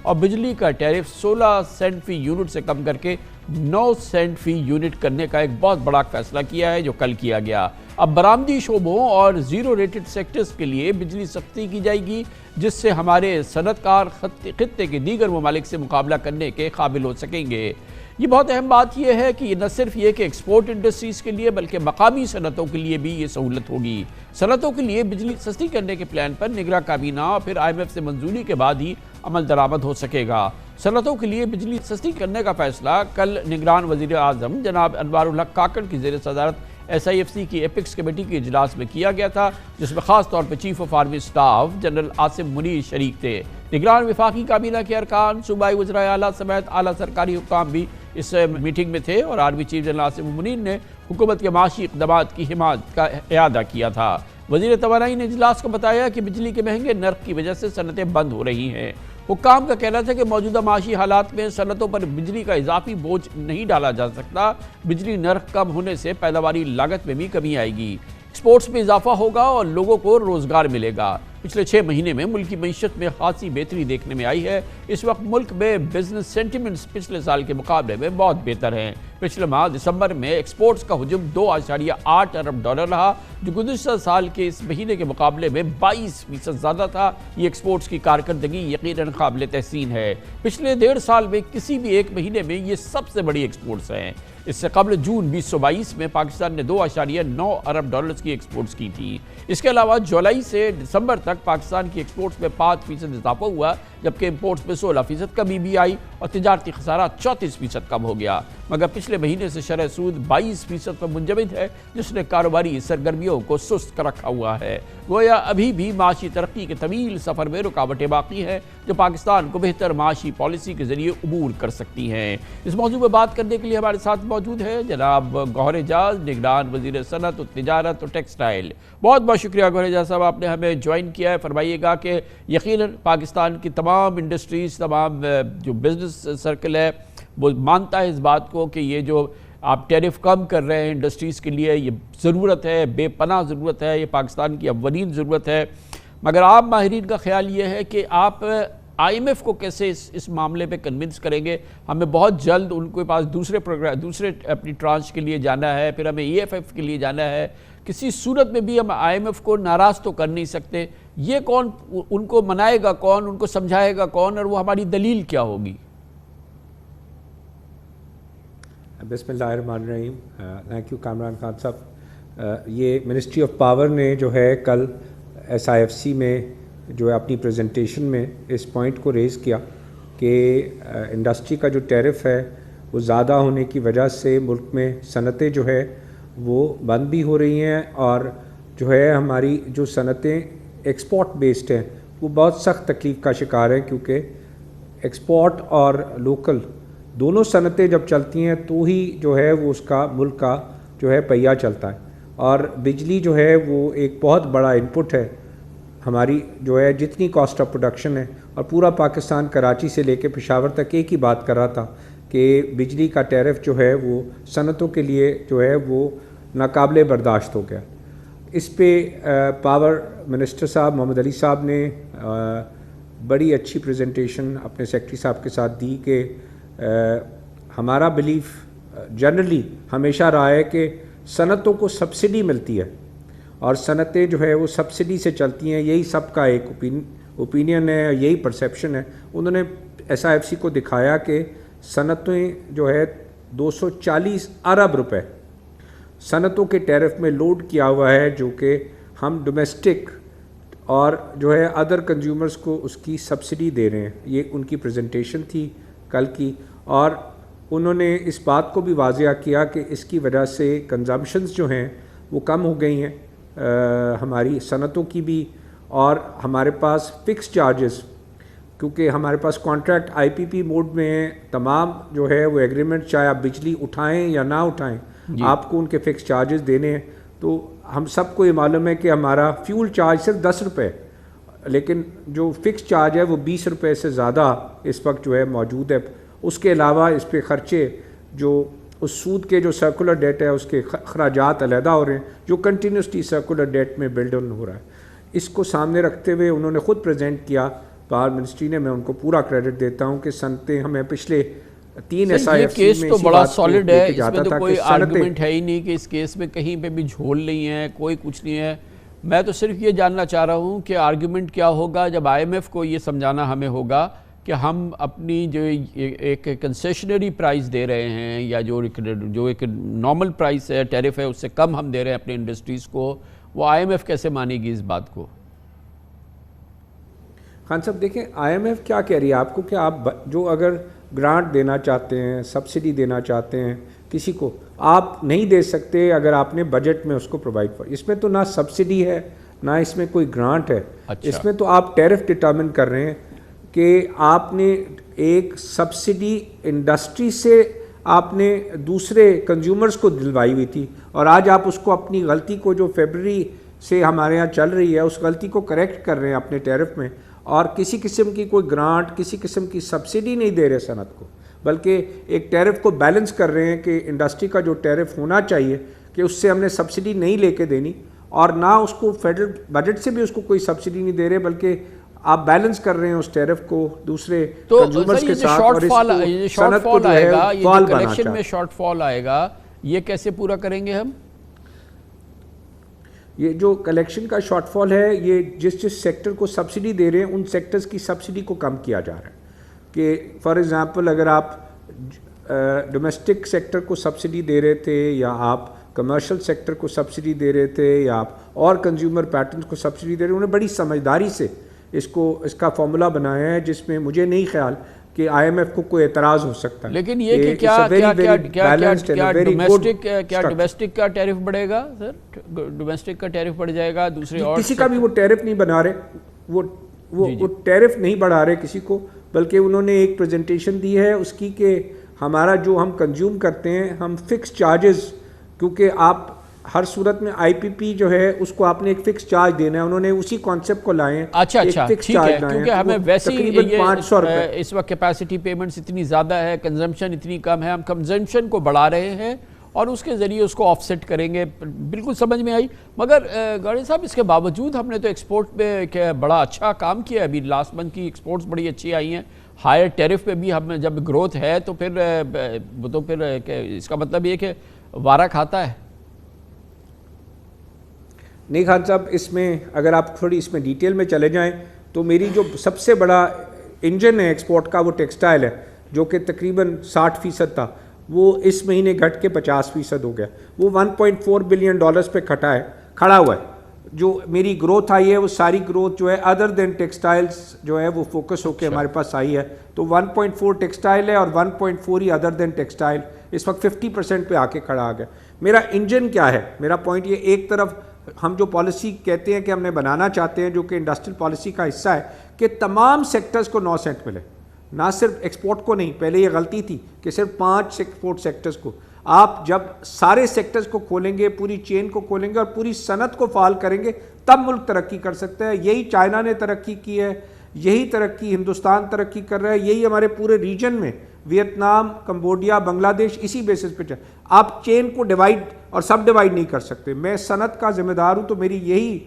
اور بجلی کا ٹیرف 16 سینٹ فی یونٹ سے کم کر کے 9 سینٹ فی یونٹ کرنے کا ایک بہت بڑا فیصلہ کیا ہے جو کل کیا گیا۔ اب برآمدی شعبوں اور زیرو ریٹڈ سیکٹرز کے لیے بجلی سستی کی جائے گی، جس سے ہمارے صنعت کار خطے کے دیگر ممالک سے مقابلہ کرنے کے قابل ہو سکیں گے۔ یہ بہت اہم بات یہ ہے کہ یہ نہ صرف یہ کہ ایکسپورٹ انڈسٹریز کے لیے بلکہ مقامی صنعتوں کے لیے بھی یہ سہولت ہوگی۔ صنعتوں کے لیے بجلی سستی کرنے کے پلان پر نگراں کابینہ اور پھر IMF سے منظوری کے بعد ہی عمل درآمد ہو سکے گا۔ صنعتوں کے لیے بجلی سستی کرنے کا فیصلہ کل نگران وزیر اعظم جناب انوار الحق کاکڑ کی زیر صدارت SIFC کی ایپکس کمیٹی کے اجلاس میں کیا گیا تھا، جس میں خاص طور پر chief of army staff general Asim Munir شریک تھے۔ نگران وفاقی کابینہ کے ارکان، صوبائی وزرائے اعلیٰ سمیت اعلیٰ سرکاری حکام بھی اس میٹنگ میں تھے اور army chief general Asim Munir نے حکومت کے معاشی اقدامات کی حمایت کا اعادہ کیا تھا۔ وزیر توانائی نے اجلاس کو بتایا کہ بجلی کے مہنگے نرخ کی وجہ سے صنعتیں بند ہو رہی ہیں۔ حکام کا کہنا تھا کہ موجودہ معاشی حالات میں صنعتوں پر بجلی کا اضافی بوجھ نہیں ڈالا جا سکتا۔ بجلی نرخ کم ہونے سے پیداواری لاگت میں بھی کمی آئے گی، ایکسپورٹس میں اضافہ ہوگا اور لوگوں کو روزگار ملے گا۔ پچھلے 6 مہینے میں ملک کی معیشت میں خاصی بہتری دیکھنے میں آئی ہے۔ اس وقت ملک میں بزنس سینٹیمنٹس پچھلے سال کے مقابلے میں بہت بہتر ہیں۔ پچھلے ماہ دسمبر میں ایکسپورٹس کا حجم $2.8 ارب رہا، جو گزشتہ سال کے اس مہینے کے مقابلے میں 22% زیادہ تھا۔ یہ ایکسپورٹس کی کارکردگی یقیناً قابل تحسین ہے۔ پچھلے 1.5 سال میں کسی بھی ایک مہینے میں یہ سب سے بڑی ایکسپورٹس ہیں۔ اس سے قبل جون 2022 میں پاکستان نے $2.9 ارب کی ایکسپورٹس کی تھی۔ اس کے علاوہ جولائی سے دسمبر تک پاکستان کی ایکسپورٹس میں 5% اضافہ ہوا، جبکہ امپورٹس میں 16% کمی بھی آئی اور تجارتی خسارہ 34% کم ہو گیا۔ مگر پچھلے مہینے سے شرح سود 22% پر منجمد ہے، جس نے کاروباری سرگرمیوں کو سست کر رکھا ہوا ہے۔ گویا ابھی بھی معاشی ترقی کے طویل سفر میں رکاوٹیں باقی ہیں، جو پاکستان کو بہتر معاشی پالیسی کے ذریعے عبور کر سکتی ہیں۔ اس موضوع پر بات کرنے کے لیے ہمارے ساتھ موجود ہے جناب گوہر اعجاز، نگران وزیر صنعت و تجارت و ٹیکسٹائل۔ بہت بہت شکریہ گوہر اعجاز صاحب، آپ نے ہمیں جوائن کیا ہے۔ فرمائیے گا کہ یقیناً پاکستان کی تمام انڈسٹریز، تمام جو بزنس سرکل ہے وہ مانتا ہے اس بات کو کہ یہ جو آپ ٹیرف کم کر رہے ہیں انڈسٹریز کے لیے، یہ ضرورت ہے، بے پناہ ضرورت ہے، یہ پاکستان کی اولین ضرورت ہے۔ مگر عام ماہرین کا خیال یہ ہے کہ آپ IMF کو کیسے اس معاملے پہ کنونس کریں گے؟ ہمیں بہت جلد ان کے پاس دوسرے اپنی ٹرانچ کے لیے جانا ہے، پھر ہمیں EFF کے لیے جانا ہے۔ کسی صورت میں بھی ہم IMF کو ناراض تو کر نہیں سکتے۔ یہ کون ان کو منائے گا، کون ان کو سمجھائے گا، کون، اور وہ ہماری دلیل کیا ہوگی؟ بسم اللہ الرحمن الرحیم۔ تھینک یو کامران خان صاحب۔ یہ منسٹری آف پاور نے جو ہے کل SIFC میں جو ہے اپنی پریزنٹیشن میں اس پوائنٹ کو ریز کیا کہ انڈسٹری کا جو ٹیرف ہے وہ زیادہ ہونے کی وجہ سے ملک میں صنعتیں جو ہے وہ بند بھی ہو رہی ہیں، اور جو ہے ہماری جو صنعتیں ایکسپورٹ بیسڈ ہیں وہ بہت سخت تکلیف کا شکار ہیں، کیونکہ ایکسپورٹ اور لوکل دونوں صنعتیں جب چلتی ہیں تو ہی جو ہے وہ اس کا ملک کا جو ہے پہیہ چلتا ہے۔ اور بجلی جو ہے وہ ایک بہت بڑا انپٹ ہے ہماری جو ہے جتنی کاسٹ آف پروڈکشن ہے، اور پورا پاکستان کراچی سے لے کے پشاور تک ایک ہی بات کر رہا تھا کہ بجلی کا ٹیرف جو ہے وہ صنعتوں کے لیے جو ہے وہ ناقابل برداشت ہو گیا۔ اس پہ پاور منسٹر صاحب محمد علی صاحب نے بڑی اچھی پریزنٹیشن اپنے سیکرٹری صاحب کے ساتھ دی کہ ہمارا بلیف جنرلی ہمیشہ رہا ہے کہ صنعتوں کو سبسڈی ملتی ہے اور صنعتیں جو ہے وہ سبسڈی سے چلتی ہیں، یہی سب کا ایک اوپینین ہے، یہی پرسیپشن ہے۔ انہوں نے SIFC کو دکھایا کہ صنعتیں جو ہے 240 ارب روپے صنعتوں کے ٹیرف میں لوڈ کیا ہوا ہے، جو کہ ہم ڈومیسٹک اور جو ہے ادر کنزیومرز کو اس کی سبسڈی دے رہے ہیں۔ یہ ان کی پریزنٹیشن تھی کل کی، اور انہوں نے اس بات کو بھی واضح کیا کہ اس کی وجہ سے کنزمپشنز جو ہیں وہ کم ہو گئی ہیں ہماری صنعتوں کی بھی، اور ہمارے پاس فکس چارجز، کیونکہ ہمارے پاس کانٹریکٹ IPP موڈ میں ہیں، تمام جو ہے وہ ایگریمنٹ چاہے آپ بجلی اٹھائیں یا نہ اٹھائیں آپ کو ان کے فکس چارجز دینے ہیں۔ تو ہم سب کو یہ معلوم ہے کہ ہمارا فیول چارج صرف 10 روپے، لیکن جو فکس چارج ہے وہ 20 روپے سے زیادہ اس وقت جو ہے موجود ہے۔ اس کے علاوہ اس پہ خرچے جو اس سود کے جو سرکولر ڈیٹ ہے اس کے اخراجات علیحدہ ہو رہے ہیں، جو کنٹینیوسلی سرکولر ڈیٹ میں بلڈ آن ہو رہا ہے۔ اس کو سامنے رکھتے ہوئے انہوں نے خود پریزنٹ کیا پاور منسٹری نے، میں ان کو پورا کریڈٹ دیتا ہوں کہ صنعتیں ہمیں پچھلے 3 SIFC یہ کیس تو بڑا سالڈ ہے، اس میں تو کوئی صنعتیں آرگومنٹ ہے ہی نہیں کہ اس کیس میں کہیں پہ بھی جھول نہیں ہے، کوئی کچھ نہیں ہے. میں تو صرف یہ جاننا چاہ رہا ہوں کہ آرگومنٹ کیا ہوگا جب IMF کو یہ سمجھانا ہمیں ہوگا کہ ہم اپنی جو ایک کنسیشنری پرائز دے رہے ہیں یا جو ایک نارمل پرائز ہے، ٹیرف ہے، اس سے کم ہم دے رہے ہیں اپنے انڈسٹریز کو، وہ IMF کیسے مانے گی اس بات کو؟ خان صاحب دیکھیں IMF کیا کہہ رہی ہے آپ کو کہ آپ جو اگر گرانٹ دینا چاہتے ہیں، سبسڈی دینا چاہتے ہیں کسی کو، آپ نہیں دے سکتے اگر آپ نے بجٹ میں اس کو پرووائڈ کر. اس میں تو نہ سبسڈی ہے نہ اس میں کوئی گرانٹ ہے. اس میں تو آپ ٹیرف ڈٹرمن کر رہے ہیں کہ آپ نے ایک سبسڈی انڈسٹری سے آپ نے دوسرے کنزیومرز کو دلوائی ہوئی تھی، اور آج آپ اس کو اپنی غلطی کو جو فیبرری سے ہمارے ہاں چل رہی ہے اس غلطی کو کریکٹ کر رہے ہیں اپنے ٹیرف میں، اور کسی قسم کی کوئی گرانٹ، کسی قسم کی سبسڈی نہیں دے رہے صنعت کو، بلکہ ایک ٹیرف کو بیلنس کر رہے ہیں کہ انڈسٹری کا جو ٹیرف ہونا چاہیے کہ اس سے ہم نے سبسڈی نہیں لے کے دینی، اور نہ اس کو فیڈرل بجٹ سے بھی اس کو کوئی سبسڈی نہیں دے رہے، بلکہ آپ بیلنس کر رہے ہیں اس ٹیرف کو دوسرے کنزیومرز کے ساتھ، اور اس کو صنعت کو جو ہے فال بنا کلیکشن میں شارٹ فال آئے گا، یہ کیسے پورا کریں گے ہم؟ یہ جو کلیکشن کا شارٹ فال ہے، یہ جس سیکٹر کو سبسڈی دے رہے ہیں ان سیکٹرز کی سبسڈی کو کم کیا جا رہا ہے. کہ فار ایگزامپل اگر آپ ڈومیسٹک سیکٹر کو سبسڈی دے رہے تھے، یا آپ کمرشل سیکٹر کو سبسڈی دے رہے تھے، یا آپ اور کنزیومر پیٹرنز کو سبسڈی دے رہے ہیں، انہیں بڑی سمجھداری سے اس کا فارمولا بنایا ہے، جس میں مجھے نہیں خیال کہ IMF کو کوئی اعتراض ہو سکتا ہے. لیکن یہ کہ کیا ڈومیسٹک کا ٹیرف بڑھے گا سر؟ ڈومیسٹک کا ٹیرف بڑھ جائے گا؟ دوسرے اور کسی کا بھی وہ ٹیرف نہیں بنا رہے، وہ ٹیرف نہیں بڑھا رہے کسی کو، بلکہ انہوں نے ایک پریزنٹیشن دی ہے اس کی کہ ہمارا جو ہم کنزیوم کرتے ہیں ہم فکس چارجز، کیونکہ آپ ہر صورت میں IPP جو ہے اس کو آپ نے ایک فکس چارج دینا ہے، انہوں نے اسی کانسیپٹ کو لائے ہیں. اچھا ٹھیک ہے، کیونکہ ہمیں ویسے ہی اس وقت کیپیسٹی پیمنٹس اتنی زیادہ ہے، کنزمپشن اتنی کم ہے، ہم کنزمپشن کو بڑھا رہے ہیں اور اس کے ذریعے اس کو آف سیٹ کریں گے. بالکل سمجھ میں آئی. مگر گاڑی صاحب اس کے باوجود ہم نے تو ایکسپورٹ پہ بڑا اچھا کام کیا ہے. ابھی لاسٹ منتھ کی ایکسپورٹس بڑی اچھی آئی ہیں، ہائر ٹیرف پہ بھی ہم جب گروتھ ہے تو پھر اس کا مطلب یہ کہ وارہ کھاتا ہے. نہیں خان صاحب، اس میں اگر آپ تھوڑی اس میں ڈیٹیل میں چلے جائیں تو میری جو سب سے بڑا انجن ہے ایکسپورٹ کا وہ ٹیکسٹائل ہے، جو کہ تقریباً 60% تھا، وہ اس مہینے گھٹ کے 50% ہو گیا. وہ $1.4 بلین پہ کھڑا ہوا ہے. جو میری گروتھ آئی ہے وہ ساری گروتھ جو ہے ادر دین ٹیکسٹائلز جو ہے وہ فوکس ہو کے ہمارے پاس آئی ہے. تو 1.4 ٹیکسٹائل ہے اور 1.4 ہی ادر دین ٹیکسٹائل، اس وقت 50% پہ آ کے کھڑا آ گیا. میرا انجن کیا ہے؟ میرا پوائنٹ یہ، ایک طرف ہم جو پالیسی کہتے ہیں کہ ہم نے بنانا چاہتے ہیں، جو کہ انڈسٹریل پالیسی کا حصہ ہے، کہ تمام سیکٹرز کو 9 سینٹ ملے، نہ صرف ایکسپورٹ کو نہیں. پہلے یہ غلطی تھی کہ صرف 5 ایکسپورٹ سیکٹرز کو. آپ جب سارے سیکٹرز کو کھولیں گے، پوری چین کو کھولیں گے اور پوری صنعت کو فعال کریں گے، تب ملک ترقی کر سکتا ہے. یہی چائنا نے ترقی کی ہے، یہی ترقی ہندوستان ترقی کر رہا ہے، یہی ہمارے پورے ریجن میں ویتنام، کمبوڈیا، بنگلہ دیش اسی بیسس پہ چل. آپ چین کو ڈیوائیڈ اور سب ڈیوائیڈ نہیں کر سکتے. میں صنعت کا ذمہ دار ہوں، تو میری یہی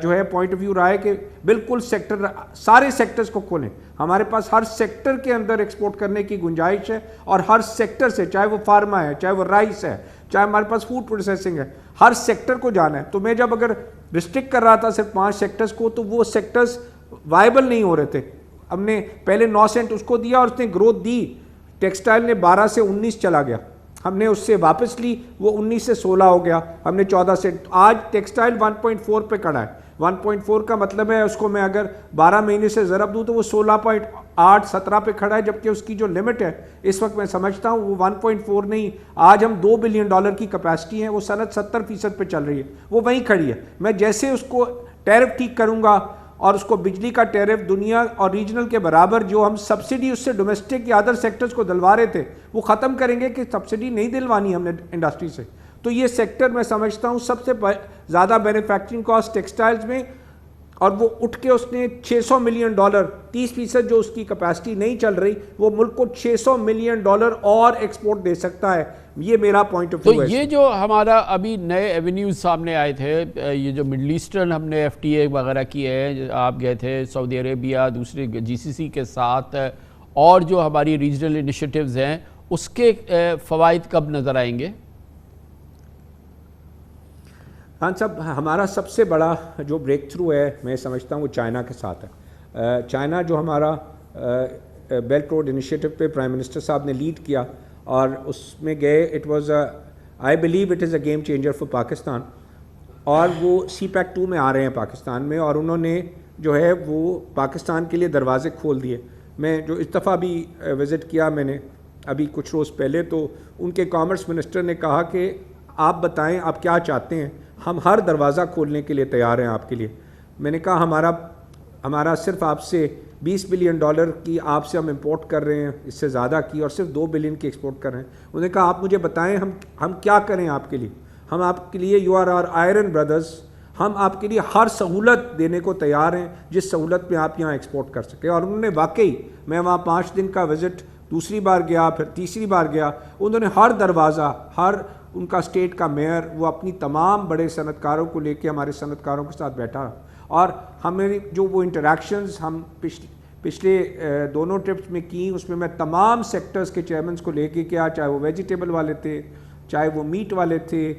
جو ہے پوائنٹ آف ویو رہا ہے کہ بالکل سیکٹر، سارے سیکٹرز کو کھولیں. ہمارے پاس ہر سیکٹر کے اندر ایکسپورٹ کرنے کی گنجائش ہے، اور ہر سیکٹر سے، چاہے وہ فارما ہے، چاہے وہ رائس ہے، چاہے ہمارے پاس فوڈ پروسیسنگ ہے، ہر سیکٹر کو جانا ہے. تو میں جب اگر ریسٹرکٹ کر رہا تھا صرف 5 سیکٹرز کو، تو وہ سیکٹرز وائبل نہیں ہو رہے تھے. ہم نے پہلے 9 سینٹ اس کو دیا اور اس نے گروتھ دی. ٹیکسٹائل نے 12 سے 19 چلا گیا، ہم نے اس سے واپس لی، وہ 19 سے 16 ہو گیا، ہم نے 14 سے. آج ٹیکسٹائل 1.4 پہ کھڑا ہے. 1.4 کا مطلب ہے اس کو میں اگر 12 مہینے سے ضرب دوں تو وہ 16.8 17 پہ کھڑا ہے، جبکہ اس کی جو لمٹ ہے اس وقت میں سمجھتا ہوں وہ 1.4 نہیں. آج ہم $2 بلین کی کیپیسٹی ہیں، وہ صنعت 70% پہ چل رہی ہے، وہ وہیں کھڑی ہے. میں جیسے اس کو ٹیرف ٹھیک کروں گا، اور اس کو بجلی کا ٹیرف دنیا اور ریجنل کے برابر جو ہم سبسڈی اس سے ڈومیسٹک یا ادر سیکٹرز کو دلوا رہے تھے، وہ ختم کریں گے کہ سبسڈی نہیں دلوانی ہم نے انڈسٹری سے. تو یہ سیکٹر میں سمجھتا ہوں سب سے زیادہ مینوفیکچرنگ کاسٹ ٹیکسٹائلز میں اور وہ اٹھ کے اس نے $600 ملین 30% جو اس کی کیپیسٹی نہیں چل رہی، وہ ملک کو $600 ملین اور ایکسپورٹ دے سکتا ہے. یہ میرا پوائنٹ آف ویو ہے. تو یہ جو ہمارا ابھی نئے ایونیوز سامنے آئے تھے، یہ جو مڈل ایسٹرن ہم نے FTA وغیرہ کیے ہیں، آپ گئے تھے سعودی عربیہ دوسرے GCC کے ساتھ، اور جو ہماری ریجنل انیشیٹیوز ہیں، اس کے فوائد کب نظر آئیں گے؟ ہاں صاحب، ہمارا سب سے بڑا جو بریک تھرو ہے میں سمجھتا ہوں وہ چائنا کے ساتھ ہے. چائنا جو ہمارا بیلٹ روڈ انیشیٹو پہ پرائم منسٹر صاحب نے لیڈ کیا اور اس میں گئے، it was I believe it is a game changer for Pakistan. اور وہ CPEC 2 میں آ رہے ہیں پاکستان میں، اور انہوں نے جو ہے وہ پاکستان کے لیے دروازے کھول دیے. میں جو اس دفعہ بھی وزٹ کیا میں نے ابھی کچھ روز پہلے، تو ان کے کامرس منسٹر نے کہا کہ آپ بتائیں آپ کیا چاہتے ہیں، ہم ہر دروازہ کھولنے کے لیے تیار ہیں آپ کے لیے. میں نے کہا ہمارا صرف آپ سے $20 بلین کی آپ سے ہم امپورٹ کر رہے ہیں، اس سے زیادہ کی، اور صرف $2 بلین کی ایکسپورٹ کر رہے ہیں. انہوں نے کہا آپ مجھے بتائیں ہم کیا کریں آپ کے لیے. ہم آپ کے لیے، you are our iron brothers, ہم آپ کے لیے ہر سہولت دینے کو تیار ہیں جس سہولت میں آپ یہاں ایکسپورٹ کر سکیں. اور انہوں نے واقعی، میں وہاں 5 دن کا وزٹ دوسری بار گیا، پھر تیسری بار گیا، انہوں نے ہر دروازہ، ہر ان کا اسٹیٹ کا میئر، وہ اپنی تمام بڑے صنعت کاروں کو لے کے ہمارے صنعت کاروں کے ساتھ بیٹھا. اور ہمیں جو وہ انٹریکشنز ہم پچھلے دونوں ٹرپس میں کی، اس میں تمام سیکٹرز کے چیئرمنز کو لے کے کیا، چاہے وہ ویجیٹیبل والے تھے، چاہے وہ میٹ والے تھے،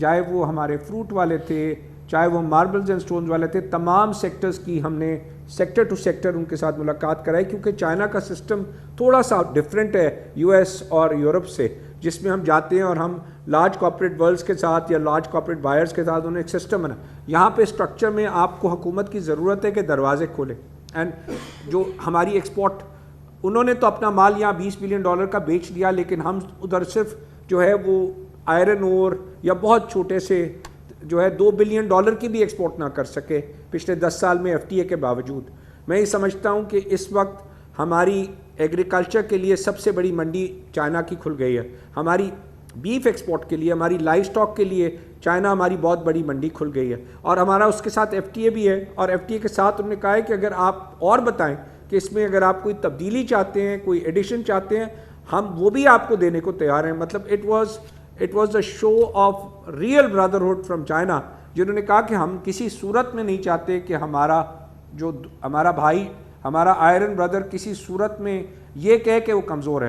چاہے وہ ہمارے فروٹ والے تھے، چاہے وہ ماربلز اینڈ سٹونز والے تھے، تمام سیکٹرز کی ہم نے سیکٹر ٹو سیکٹر ان کے ساتھ ملاقات کرائی. کیونکہ چائنا کا سسٹم تھوڑا سا ڈفرینٹ ہے US اور یورپ سے، جس میں ہم جاتے ہیں اور ہم لارج کارپوریٹ ورلڈز کے ساتھ یا لارج کارپوریٹ بائرز کے ساتھ انہیں ایک سسٹم بنا. یہاں پہ اسٹرکچر میں آپ کو حکومت کی ضرورت ہے کہ دروازے کھولیں. اینڈ جو ہماری ایکسپورٹ، انہوں نے تو اپنا مال یہاں $20 بلین کا بیچ لیا، لیکن ہم ادھر صرف جو ہے وہ آئرن اور یا بہت چھوٹے سے جو ہے $2 بلین کی بھی ایکسپورٹ نہ کر سکے پچھلے 10 سال میں FTA کے باوجود. میں یہ سمجھتا ہوں کہ اس وقت ہماری ایگریکلچر کے لیے سب سے بڑی منڈی چائنا کی کھل گئی ہے. ہماری بیف ایکسپورٹ کے لیے، ہماری لائف سٹاک کے لیے چائنا ہماری بہت بڑی منڈی کھل گئی ہے. اور ہمارا اس کے ساتھ FTA بھی ہے، اور FTA کے ساتھ انہوں نے کہا ہے کہ اگر آپ اور بتائیں کہ اس میں اگر آپ کوئی تبدیلی چاہتے ہیں، کوئی ایڈیشن چاہتے ہیں، ہم وہ بھی آپ کو دینے کو تیار ہیں. مطلب it was a show of real brotherhood from China, جنہوں نے کہا کہ ہم کسی صورت میں نہیں چاہتے کہ ہمارا بھائی، ہمارا آئرن بردر کسی صورت میں یہ کہے کہ وہ کمزور ہے.